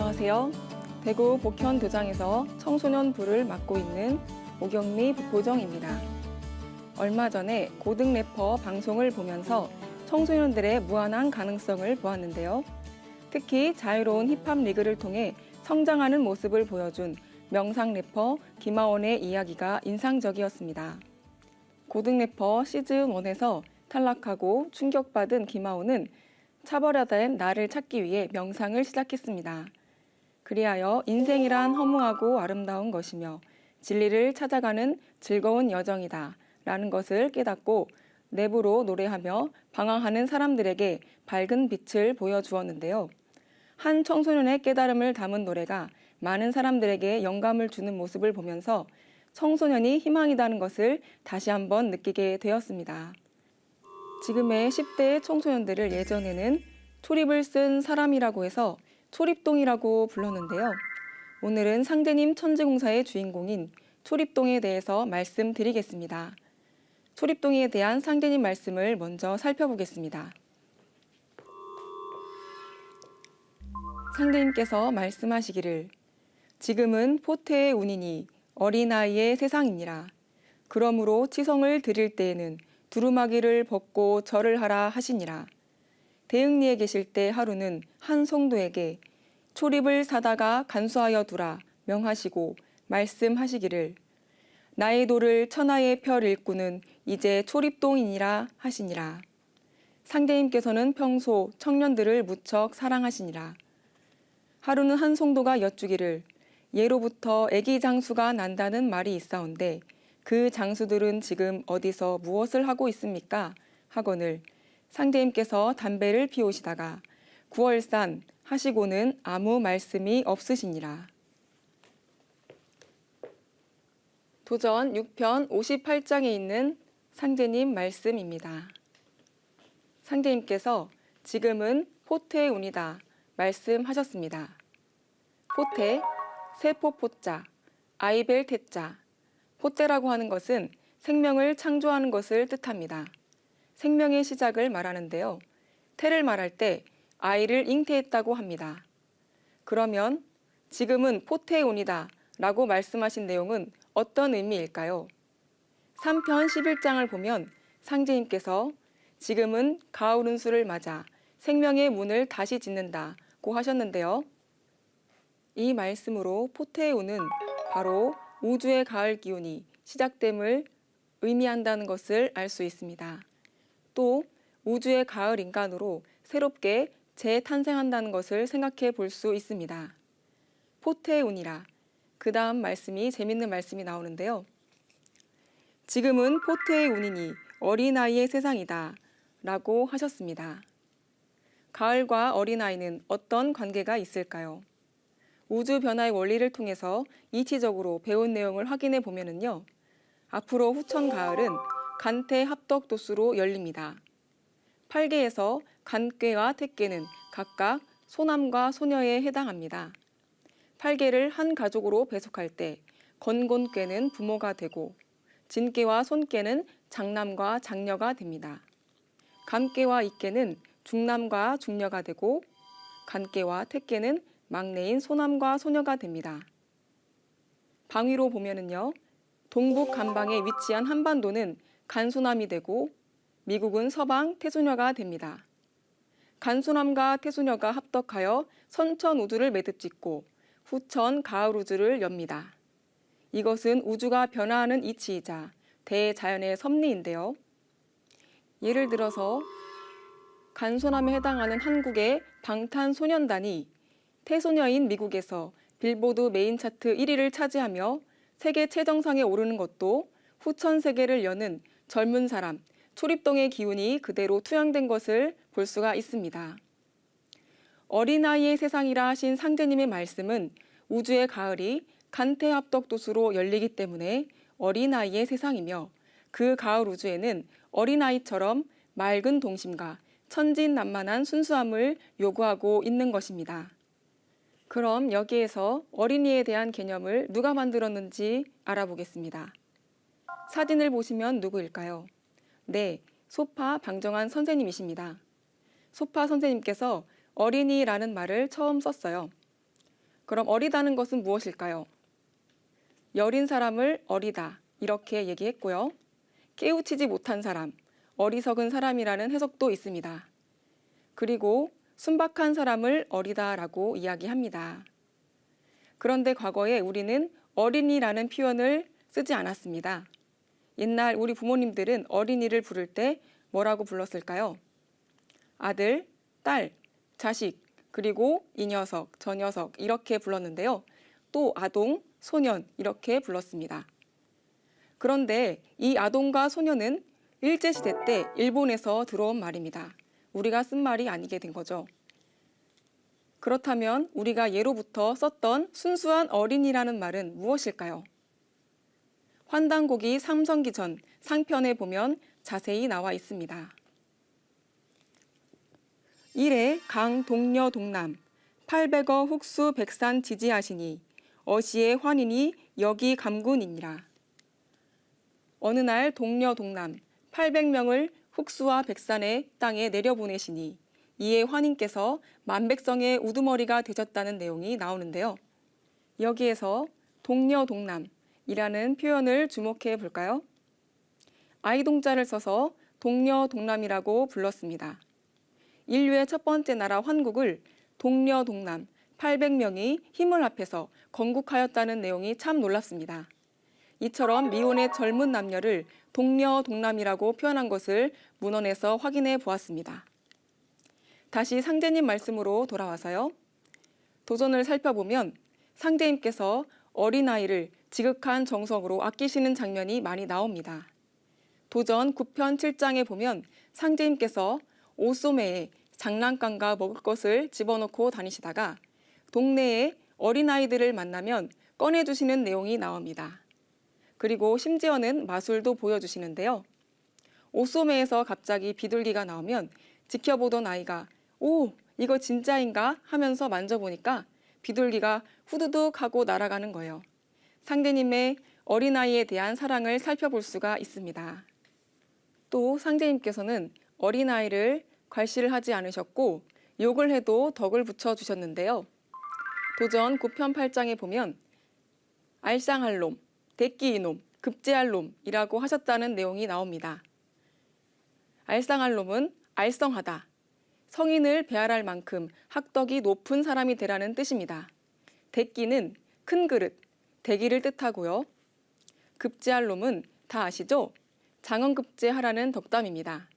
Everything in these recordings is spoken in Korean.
안녕하세요. 대구 복현도장에서 청소년 부를 맡고 있는 오경미 부포정입니다. 얼마 전에 고등 래퍼 방송을 보면서 청소년들의 무한한 가능성을 보았는데요. 특히 자유로운 힙합 리그를 통해 성장하는 모습을 보여준 명상 래퍼 김하온의 이야기가 인상적이었습니다. 고등 래퍼 시즌1에서 탈락하고 충격받은 김하온은 차별화된 나를 찾기 위해 명상을 시작했습니다. 그리하여 인생이란 허무하고 아름다운 것이며 진리를 찾아가는 즐거운 여정이다 라는 것을 깨닫고 랩으로 노래하며 방황하는 사람들에게 밝은 빛을 보여주었는데요. 한 청소년의 깨달음을 담은 노래가 많은 사람들에게 영감을 주는 모습을 보면서 청소년이 희망이라는 것을 다시 한번 느끼게 되었습니다. 지금의 10대 청소년들을 예전에는 초립을 쓴 사람이라고 해서 초립동이라고 불렀는데요. 오늘은 상제님 천지공사의 주인공인 초립동에 대해서 말씀드리겠습니다. 초립동에 대한 상제님 말씀을 먼저 살펴보겠습니다. 상제님께서 말씀하시기를 지금은 포태의 운이니 어린아이의 세상이니라. 그러므로 치성을 드릴 때에는 두루마기를 벗고 절을 하라 하시니라. 대흥리에 계실 때 하루는 한 성도에게 초립을 사다가 간수하여 두라 명하시고 말씀하시기를 나의 도를 천하의 펼 일꾼은 이제 초립동이니라 하시니라. 상제님께서는 평소 청년들을 무척 사랑하시니라. 하루는 한 성도가 여쭈기를 예로부터 애기 장수가 난다는 말이 있사온데 그 장수들은 지금 어디서 무엇을 하고 있습니까? 하거늘 상제님께서 담배를 피우시다가 9월산 하시고는 아무 말씀이 없으시니라. 도전 6편 58장에 있는 상제님 말씀입니다. 상제님께서 지금은 포태의 운이다 말씀하셨습니다. 포태, 세포포자, 아이벨 태자. 포태라고 하는 것은 생명을 창조하는 것을 뜻합니다. 생명의 시작을 말하는데요. 태를 말할 때 아이를 잉태했다고 합니다. 그러면 지금은 포태의 운이다 라고 말씀하신 내용은 어떤 의미일까요? 3편 11장을 보면 상제님께서 지금은 가을 운수를 맞아 생명의 문을 다시 짓는다고 하셨는데요. 이 말씀으로 포태의 운은 바로 우주의 가을 기운이 시작됨을 의미한다는 것을 알 수 있습니다. 또 우주의 가을 인간으로 새롭게 재탄생한다는 것을 생각해 볼 수 있습니다. 포태의 운이라. 그 다음 말씀이 재밌는 말씀이 나오는데요. 지금은 포태의 운이니 어린아이의 세상이다 라고 하셨습니다. 가을과 어린아이는 어떤 관계가 있을까요? 우주 변화의 원리를 통해서 이치적으로 배운 내용을 확인해 보면은요. 앞으로 후천 가을은 간태 합덕 도수로 열립니다. 8개에서 간괴와 택괴는 각각 소남과 소녀에 해당합니다. 8개를 한 가족으로 배속할 때 건곤괴는 부모가 되고 진괴와 손괴는 장남과 장녀가 됩니다. 감괴와 이괴는 중남과 중녀가 되고 간괴와 택괴는 막내인 소남과 소녀가 됩니다. 방위로 보면은요. 동북 간방에 위치한 한반도는 간소남이 되고 미국은 서방 태소녀가 됩니다. 간소남과 태소녀가 합덕하여 선천 우주를 매듭짓고 후천 가을 우주를 엽니다. 이것은 우주가 변화하는 이치이자 대자연의 섭리인데요. 예를 들어서 간소남에 해당하는 한국의 방탄소년단이 태소녀인 미국에서 빌보드 메인 차트 1위를 차지하며 세계 최정상에 오르는 것도 후천 세계를 여는 젊은 사람, 초립동의 기운이 그대로 투영된 것을 볼 수가 있습니다. 어린아이의 세상이라 하신 상제님의 말씀은 우주의 가을이 간태합덕도수로 열리기 때문에 어린아이의 세상이며 그 가을 우주에는 어린아이처럼 맑은 동심과 천진난만한 순수함을 요구하고 있는 것입니다. 그럼 여기에서 어린이에 대한 개념을 누가 만들었는지 알아보겠습니다. 사진을 보시면 누구일까요? 네, 소파 방정환 선생님이십니다. 소파 선생님께서 어린이라는 말을 처음 썼어요. 그럼 어리다는 것은 무엇일까요? 여린 사람을 어리다 이렇게 얘기했고요. 깨우치지 못한 사람, 어리석은 사람이라는 해석도 있습니다. 그리고 순박한 사람을 어리다라고 이야기합니다. 그런데 과거에 우리는 어린이라는 표현을 쓰지 않았습니다. 옛날 우리 부모님들은 어린이를 부를 때 뭐라고 불렀을까요? 아들, 딸, 자식, 그리고 이 녀석, 저 녀석 이렇게 불렀는데요. 또 아동, 소년 이렇게 불렀습니다. 그런데 이 아동과 소년은 일제시대 때 일본에서 들어온 말입니다. 우리가 쓴 말이 아니게 된 거죠. 그렇다면 우리가 예로부터 썼던 순수한 어린이라는 말은 무엇일까요? 환단고기 삼성기전 상편에 보면 자세히 나와 있습니다. 1회 강 동려 동남 800어 훅수 백산 지지하시니 어시의 환인이 여기 감군이니라. 어느 날 동려 동남 800명을 훅수와 백산의 땅에 내려보내시니 이에 환인께서 만백성의 우두머리가 되셨다는 내용이 나오는데요. 여기에서 동려 동남이라는 표현을 주목해 볼까요? 아이동자를 써서 동려 동남이라고 불렀습니다. 인류의 첫 번째 나라 환국을 동려 동남 800명이 힘을 합해서 건국하였다는 내용이 참 놀랍습니다. 이처럼 미혼의 젊은 남녀를 동려 동남이라고 표현한 것을 문헌에서 확인해 보았습니다. 다시 상제님 말씀으로 돌아와서요. 도전을 살펴보면 상제님께서 어린아이를 지극한 정성으로 아끼시는 장면이 많이 나옵니다. 도전 9편 7장에 보면 상제님께서 옷소매에 장난감과 먹을 것을 집어넣고 다니시다가 동네에 어린아이들을 만나면 꺼내주시는 내용이 나옵니다. 그리고 심지어는 마술도 보여주시는데요. 옷소매에서 갑자기 비둘기가 나오면 지켜보던 아이가 오, 이거 진짜인가 하면서 만져보니까 비둘기가 후두둑 하고 날아가는 거예요. 상제님의 어린아이에 대한 사랑을 살펴볼 수가 있습니다. 또 상제님께서는 어린아이를 괄시를 하지 않으셨고 욕을 해도 덕을 붙여주셨는데요. 도전 9편 8장에 보면 알쌍할 놈, 대끼 이놈, 급제할 놈이라고 하셨다는 내용이 나옵니다. 알쌍할 놈은 알성하다, 성인을 배알할 만큼 학덕이 높은 사람이 되라는 뜻입니다. 대끼는 큰 그릇, 대기를 뜻하고요. 급제할 놈은 다 아시죠? 장언급제하라는 덕담입니다.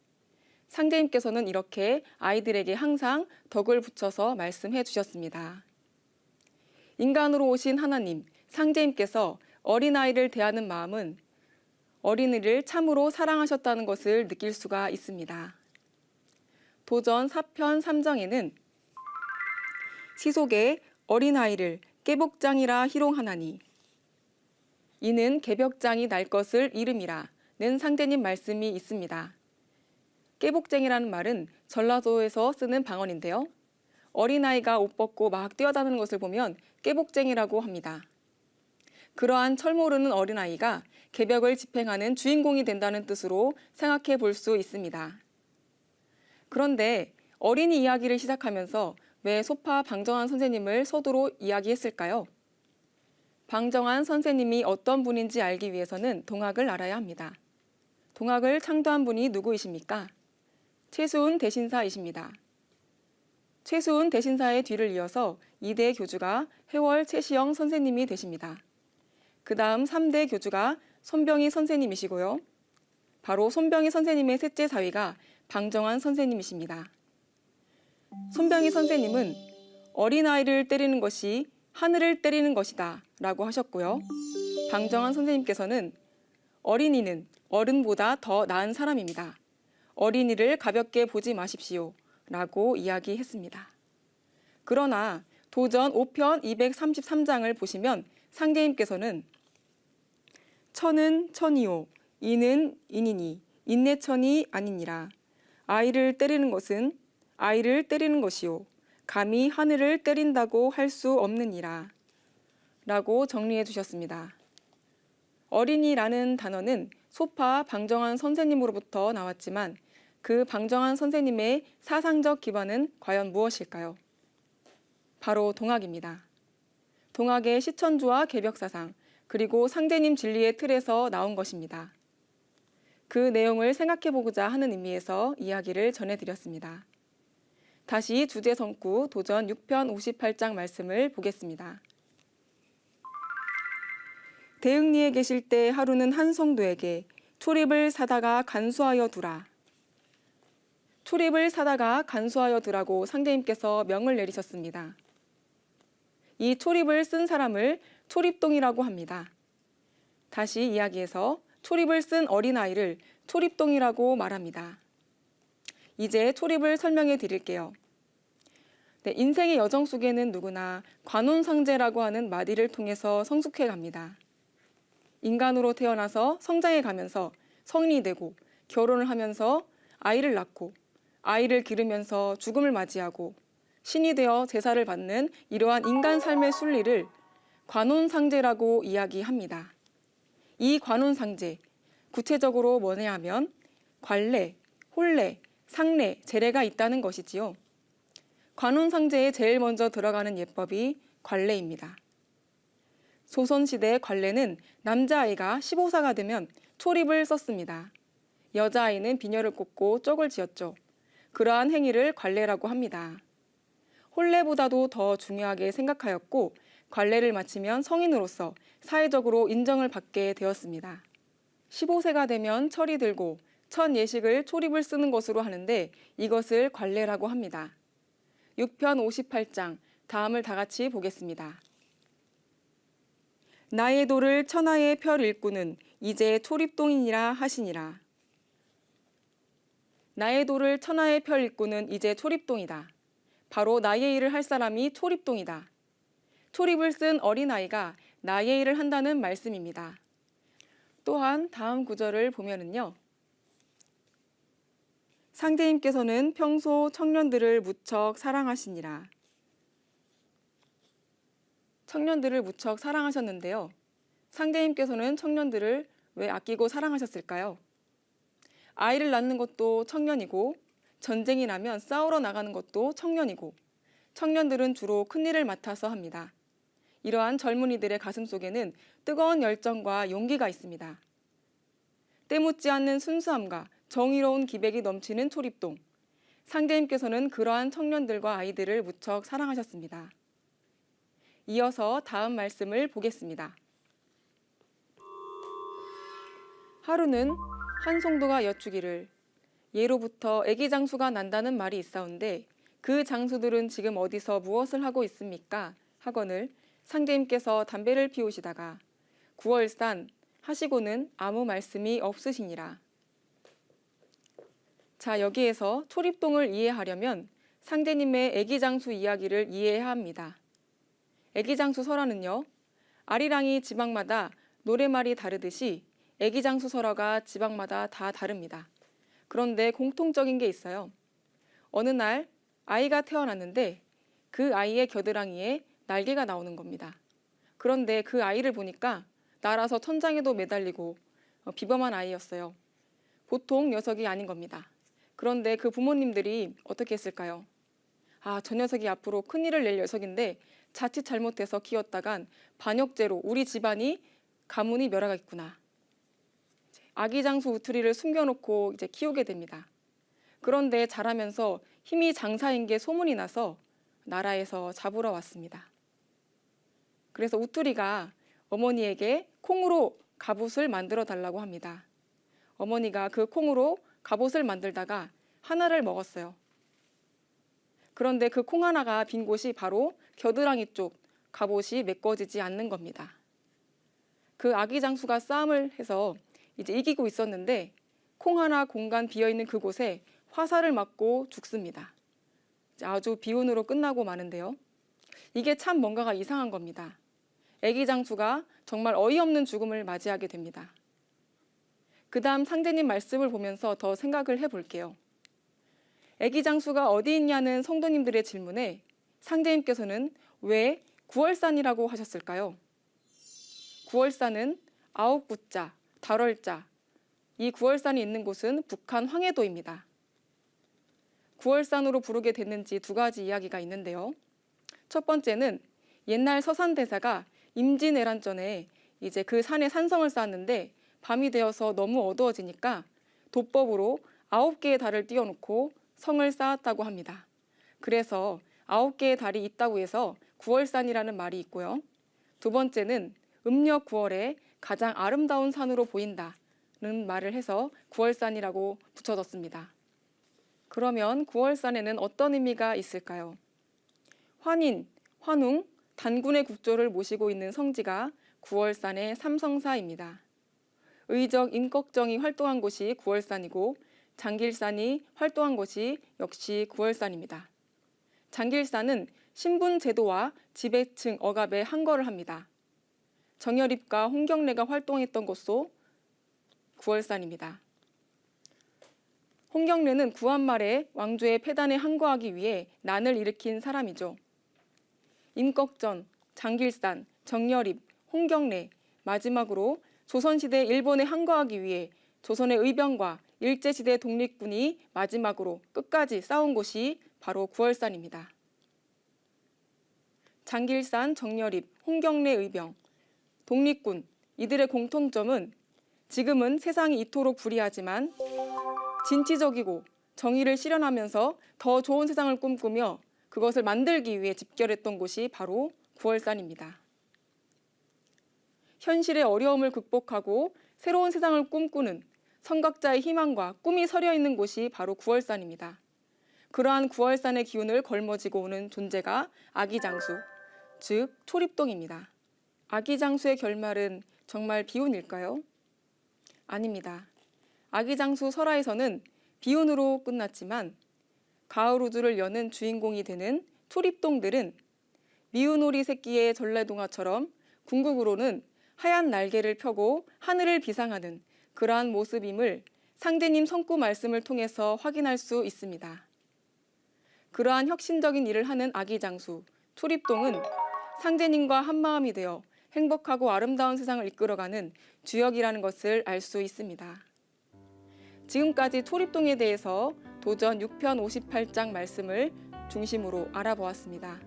상제님께서는 이렇게 아이들에게 항상 덕을 붙여서 말씀해 주셨습니다. 인간으로 오신 하나님, 상제님께서 어린아이를 대하는 마음은 어린이를 참으로 사랑하셨다는 것을 느낄 수가 있습니다. 도전 4편 3장에는 시속에 어린아이를 깨복장이라 희롱하나니 이는 개벽장이 날 것을 이름이라는 상제님 말씀이 있습니다. 깨복쟁이라는 말은 전라도에서 쓰는 방언인데요. 어린아이가 옷 벗고 막 뛰어다니는 것을 보면 깨복쟁이라고 합니다. 그러한 철모르는 어린아이가 개벽을 집행하는 주인공이 된다는 뜻으로 생각해 볼 수 있습니다. 그런데 어린이 이야기를 시작하면서 왜 소파 방정환 선생님을 서두로 이야기했을까요? 방정환 선생님이 어떤 분인지 알기 위해서는 동학을 알아야 합니다. 동학을 창도한 분이 누구이십니까? 최수훈 대신사이십니다. 최수훈 대신사의 뒤를 이어서 2대 교주가 해월 최시영 선생님이 되십니다. 그 다음 3대 교주가 손병희 선생님이시고요. 바로 손병희 선생님의 셋째 사위가 방정환 선생님이십니다. 손병희 선생님은 어린아이를 때리는 것이 하늘을 때리는 것이다 라고 하셨고요. 방정환 선생님께서는 어린이는 어른보다 더 나은 사람입니다. 어린이를 가볍게 보지 마십시오 라고 이야기했습니다. 그러나 도전 5편 233장을 보시면 상제님께서는 천은 천이요 이는 인이니 인내천이 아니니라. 아이를 때리는 것은 아이를 때리는 것이요 감히 하늘을 때린다고 할 수 없느니라 라고 정리해 주셨습니다. 어린이라는 단어는 소파 방정환 선생님으로부터 나왔지만 그 방정환 선생님의 사상적 기반은 과연 무엇일까요? 바로 동학입니다. 동학의 시천주와 개벽사상, 그리고 상제님 진리의 틀에서 나온 것입니다. 그 내용을 생각해보고자 하는 의미에서 이야기를 전해드렸습니다. 다시 주제성구 도전 6편 58장 말씀을 보겠습니다. 대흥리에 계실 때 하루는 한 성도에게 초립을 사다가 간수하여 두라. 초립을 사다가 간수하여 두라고 상제님께서 명을 내리셨습니다. 이 초립을 쓴 사람을 초립동이라고 합니다. 다시 이야기해서 초립을 쓴 어린아이를 초립동이라고 말합니다. 이제 초립을 설명해 드릴게요. 네, 인생의 여정 속에는 누구나 관혼상제라고 하는 마디를 통해서 성숙해 갑니다. 인간으로 태어나서 성장해 가면서 성인이 되고 결혼을 하면서 아이를 낳고 아이를 기르면서 죽음을 맞이하고 신이 되어 제사를 받는 이러한 인간 삶의 순리를 관혼상제라고 이야기합니다. 이 관혼상제, 구체적으로 뭐냐 하면 관례, 혼례, 상례, 제례가 있다는 것이지요. 관혼상제에 제일 먼저 들어가는 예법이 관례입니다. 조선시대 관례는 남자아이가 15사가 되면 초립을 썼습니다. 여자아이는 비녀를 꽂고 쪽을 지었죠. 그러한 행위를 관례라고 합니다. 혼례보다도 더 중요하게 생각하였고 관례를 마치면 성인으로서 사회적으로 인정을 받게 되었습니다. 15세가 되면 철이 들고 첫 예식을 초립을 쓰는 것으로 하는데 이것을 관례라고 합니다. 6편 58장 다음을 다 같이 보겠습니다. 나의 도를 천하의 펼 일꾼은 이제 초립동이니라 하시니라. 나의 도를 천하의 펼 일꾼은 이제 초립동이다. 바로 나의 일을 할 사람이 초립동이다. 초립을 쓴 어린아이가 나의 일을 한다는 말씀입니다. 또한 다음 구절을 보면은요. 상제님께서는 평소 청년들을 무척 사랑하시니라. 청년들을 무척 사랑하셨는데요. 상제님께서는 청년들을 왜 아끼고 사랑하셨을까요? 아이를 낳는 것도 청년이고 전쟁이 나면 싸우러 나가는 것도 청년이고 청년들은 주로 큰일을 맡아서 합니다. 이러한 젊은이들의 가슴 속에는 뜨거운 열정과 용기가 있습니다. 때묻지 않는 순수함과 정의로운 기백이 넘치는 초립동. 상제님께서는 그러한 청년들과 아이들을 무척 사랑하셨습니다. 이어서 다음 말씀을 보겠습니다. 하루는 한 성도가 여쭈기를 예로부터 애기 장수가 난다는 말이 있사온데 그 장수들은 지금 어디서 무엇을 하고 있습니까? 하거늘 상제님께서 담배를 피우시다가 9월산 하시고는 아무 말씀이 없으시니라. 자, 여기에서 초립동을 이해하려면 상제님의 애기장수 이야기를 이해해야 합니다. 애기장수 설화는요, 아리랑이 지방마다 노래말이 다르듯이 애기장수 설화가 지방마다 다 다릅니다. 그런데 공통적인 게 있어요. 어느 날 아이가 태어났는데 그 아이의 겨드랑이에 날개가 나오는 겁니다. 그런데 그 아이를 보니까 날아서 천장에도 매달리고 비범한 아이였어요. 보통 녀석이 아닌 겁니다. 그런데 그 부모님들이 어떻게 했을까요? 아, 저 녀석이 앞으로 큰일을 낼 녀석인데 자칫 잘못해서 키웠다간 반역죄로 우리 집안이 가문이 멸하겠구나. 아기 장수 우투리를 숨겨놓고 이제 키우게 됩니다. 그런데 자라면서 힘이 장사인 게 소문이 나서 나라에서 잡으러 왔습니다. 그래서 우투리가 어머니에게 콩으로 갑옷을 만들어 달라고 합니다. 어머니가 그 콩으로 갑옷을 만들다가 하나를 먹었어요. 그런데 그 콩 하나가 빈 곳이 바로 겨드랑이 쪽 갑옷이 메꿔지지 않는 겁니다. 그 아기 장수가 싸움을 해서 이제 이기고 있었는데 콩 하나 공간 비어있는 그곳에 화살을 맞고 죽습니다. 아주 비운으로 끝나고 마는데요. 이게 참 뭔가가 이상한 겁니다. 애기 장수가 정말 어이없는 죽음을 맞이하게 됩니다. 그 다음 상제님 말씀을 보면서 더 생각을 해볼게요. 애기 장수가 어디 있냐는 성도님들의 질문에 상제님께서는 왜 9월산이라고 하셨을까요? 9월산은 9구자, 달월자, 이 9월산이 있는 곳은 북한 황해도입니다. 9월산으로 부르게 됐는지 두 가지 이야기가 있는데요. 첫 번째는 옛날 서산대사가 임진왜란전에 이제 그 산에 산성을 쌓았는데 밤이 되어서 너무 어두워지니까 도법으로 9개의 달을 띄워놓고 성을 쌓았다고 합니다. 그래서 9개의 달이 있다고 해서 9월산이라는 말이 있고요. 두 번째는 음력 9월에 가장 아름다운 산으로 보인다는 말을 해서 9월산이라고 붙여졌습니다. 그러면 9월산에는 어떤 의미가 있을까요? 환인, 환웅, 단군의 국조를 모시고 있는 성지가 9월산의 삼성사입니다. 의적 임꺽정이 활동한 곳이 9월산이고 장길산이 활동한 곳이 역시 9월산입니다. 장길산은 신분 제도와 지배층 억압에 항거를 합니다. 정여립과 홍경래가 활동했던 곳도 9월산입니다. 홍경래는 구한말에 왕조의 폐단에 항거하기 위해 난을 일으킨 사람이죠. 임꺽전, 장길산, 정여립, 홍경래, 마지막으로 조선시대 일본에 항거하기 위해 조선의 의병과 일제시대 독립군이 마지막으로 끝까지 싸운 곳이 바로 9월산입니다. 장길산, 정여립, 홍경래 의병, 독립군, 이들의 공통점은 지금은 세상이 이토록 불이하지만 진취적이고 정의를 실현하면서 더 좋은 세상을 꿈꾸며 그것을 만들기 위해 집결했던 곳이 바로 9월산입니다. 현실의 어려움을 극복하고 새로운 세상을 꿈꾸는 선각자의 희망과 꿈이 서려 있는 곳이 바로 9월산입니다. 그러한 9월산의 기운을 걸머지고 오는 존재가 아기장수, 즉 초립동입니다. 아기장수의 결말은 정말 비운일까요? 아닙니다. 아기장수 설화에서는 비운으로 끝났지만 가을 우주를 여는 주인공이 되는 초립동들은 미운오리 새끼의 전래동화처럼 궁극으로는 하얀 날개를 펴고 하늘을 비상하는 그러한 모습임을 상제님 성구 말씀을 통해서 확인할 수 있습니다. 그러한 혁신적인 일을 하는 아기장수, 초립동은 상제님과 한마음이 되어 행복하고 아름다운 세상을 이끌어가는 주역이라는 것을 알 수 있습니다. 지금까지 초립동에 대해서 도전 6편 58장 말씀을 중심으로 알아보았습니다.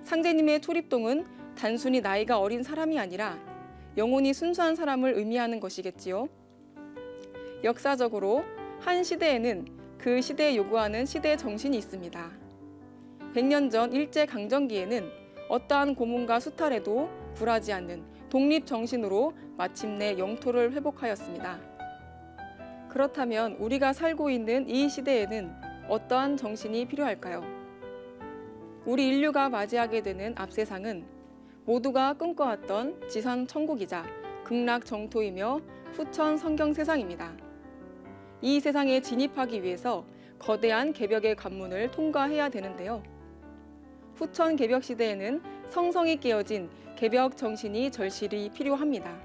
상제님의 초립동은 단순히 나이가 어린 사람이 아니라 영혼이 순수한 사람을 의미하는 것이겠지요. 역사적으로 한 시대에는 그 시대에 요구하는 시대의 정신이 있습니다. 100년 전 일제강점기에는 어떠한 고문과 수탈에도 굴하지 않는 독립정신으로 마침내 영토를 회복하였습니다. 그렇다면 우리가 살고 있는 이 시대에는 어떠한 정신이 필요할까요? 우리 인류가 맞이하게 되는 앞세상은 모두가 꿈꿔왔던 지선 천국이자 극락 정토이며 후천 성경 세상입니다. 이 세상에 진입하기 위해서 거대한 개벽의 관문을 통과해야 되는데요. 후천 개벽 시대에는 성성이 깨어진 개벽 정신이 절실히 필요합니다.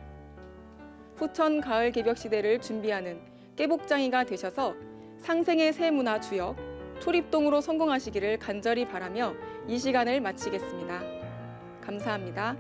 후천 가을 개벽 시대를 준비하는 깨복장이가 되셔서 상생의 새 문화 주역 초립동으로 성공하시기를 간절히 바라며 이 시간을 마치겠습니다. 감사합니다.